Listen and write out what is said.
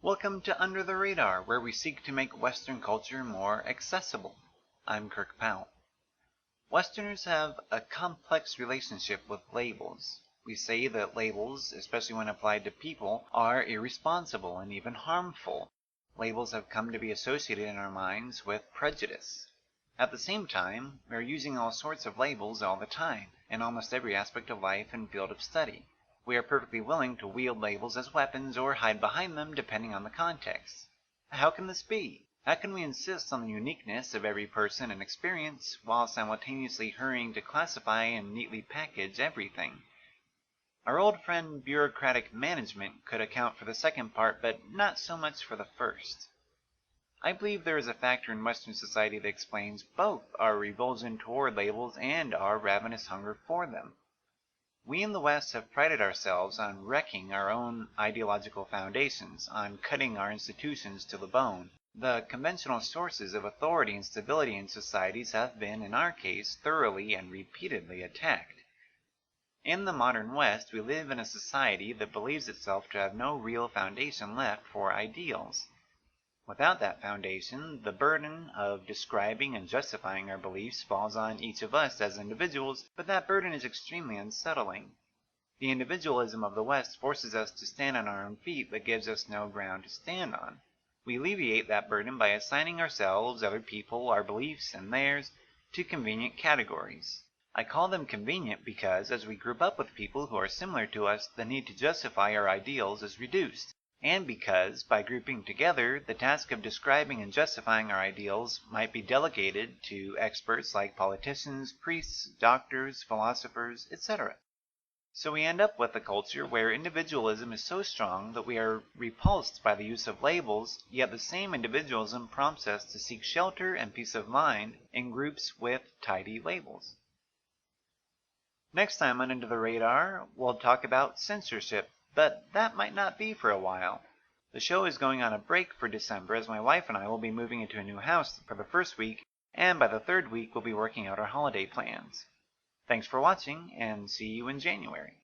Welcome to Under the Radar, where we seek to make Western culture more accessible. I'm Kirk Powell. Westerners have a complex relationship with labels. We say that labels, especially when applied to people, are irresponsible and even harmful. Labels have come to be associated in our minds with prejudice. At the same time, we are using all sorts of labels all the time, in almost every aspect of life and field of study. We are perfectly willing to wield labels as weapons or hide behind them depending on the context. How can this be? How can we insist on the uniqueness of every person and experience while simultaneously hurrying to classify and neatly package everything? Our old friend bureaucratic management could account for the second part, but not so much for the first. I believe there is a factor in Western society that explains both our revulsion toward labels and our ravenous hunger for them. We in the West have prided ourselves on wrecking our own ideological foundations, on cutting our institutions to the bone. The conventional sources of authority and stability in societies have been, in our case, thoroughly and repeatedly attacked. In the modern West, we live in a society that believes itself to have no real foundation left for ideals. Without that foundation, the burden of describing and justifying our beliefs falls on each of us as individuals, but that burden is extremely unsettling. The individualism of the West forces us to stand on our own feet but gives us no ground to stand on. We alleviate that burden by assigning ourselves, other people, our beliefs, and theirs, to convenient categories. I call them convenient because, as we group up with people who are similar to us, the need to justify our ideals is reduced. And because, by grouping together, the task of describing and justifying our ideals might be delegated to experts like politicians, priests, doctors, philosophers, etc. So we end up with a culture where individualism is so strong that we are repulsed by the use of labels, yet the same individualism prompts us to seek shelter and peace of mind in groups with tidy labels. Next time on Under the Radar, we'll talk about censorship, but that might not be for a while. The show is going on a break for December as my wife and I will be moving into a new house for the first week, and by the third week we'll be working out our holiday plans. Thanks for watching, and see you in January.